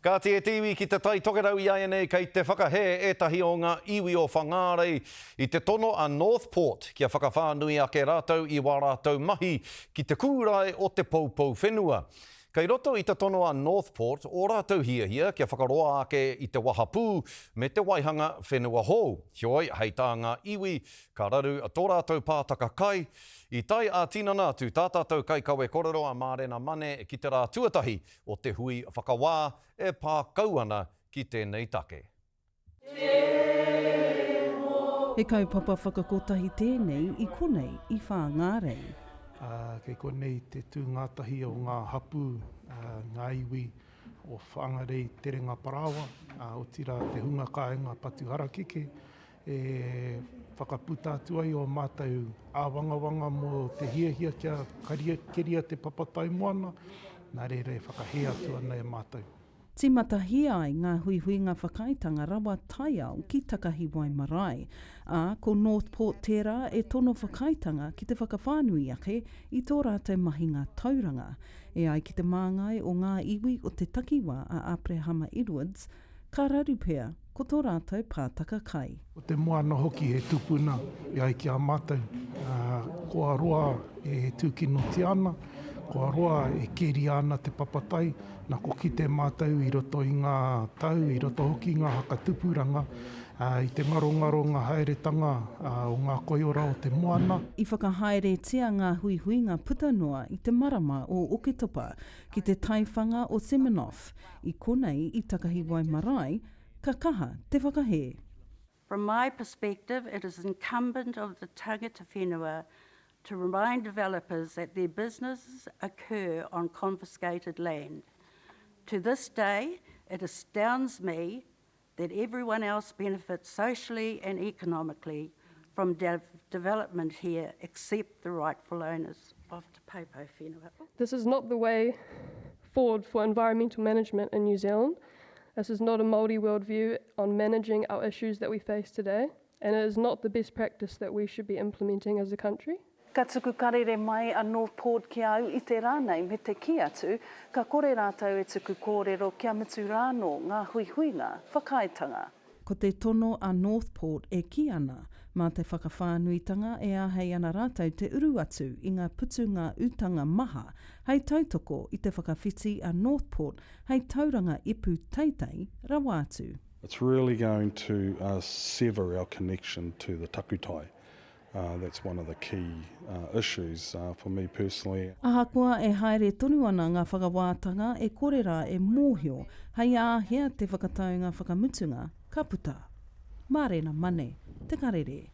Ka te tiwi ki te tai tokerau i ai nei kei te whakahe etahi o ngā iwi o Whangarei i te tono a Northport kia whakawhānui ake rātou i wā rātou mahi ki te kūrai o te Poupou whenua. Kei roto i te tono a Northport, o rātou hiahia kia whakaroa ake i te wahapū me te waihanga whenua hou. Hioi, hei tā ngā iwi, ka raru a tō rātou pātaka kai. I tai a tinana tu tātātou kai kawe korero a Mārena Mane ki te rā tuatahi o te hui whakawā e pā kauana ki tēnei take. He kaupapa whakakotahi tēnei i konei i Whangarei. Kei konei te tū ngātahi o ngā hapū, ngā iwi o Whangarei tere ngā parawa, o tira te hunga kāinga patu harakeke, e whakaputa atu ai o mātou āwangawanga mō te hiahia kia keria te papatai moana, nā re whakahe atu ana e mātou. Timata hia ai ngā huihuinga whakaitanga rawa tai au ki Takahi Waimarae, a ko Northport tērā e tono whakaitanga ki te whakawhānui ake i tō rātou mahinga tauranga, e ai ki te māngai o ngā iwi o te takiwā a Aprehama Edwards, ka raru pea ko tō rātou pātaka kai. O te moana hoki he tupuna i ai ki a mātou, ko aroa e tūkino te ana, ko aroa e keri ana te papatai, nā ko ki te mātou i roto i ngā tau, i roto hoki ngā hakatupuranga, i te ngaro ngā haeretanga o ngā koiora o te moana. I whakahaeretia ngā huihuinga putanua i te marama o Oketopa ki te taiwhanga o Seminoff, i konei i Takahi Waimarae, ka kaha te whakahe. From my perspective, it is incumbent of the tangata whenua to remind developers that their businesses occur on confiscated land. To this day, it astounds me that everyone else benefits socially and economically from development here except the rightful owners of Te Poupou whenua. This is not the way forward for environmental management in New Zealand. This is not a Māori worldview on managing our issues that we face today, and it is not the best practice that we should be implementing as a country. Ka tuku karere mai a Northport ki au i te rānei me te ki atu, ka kore rātou e tuku kōrero kia mitu rāno ngā huihuinga whakaitanga. Ko te tono a Northport e ki ana, mā te whakawhānuitanga e ahei ana rātou te uru atu i ngā putu ngā utanga maha, hei tautoko i te whakawhiti a Northport, hei tauranga ipu teitei rawa atu. It's really going to sever our connection to the takutai. That's one of the key issues for me personally. Ahakoa e haere tonu ana ngā whakawātanga e korera e mōhio, hei āhea te whakataunga whakamutunga, ka puta. Mārena Mane, te karere.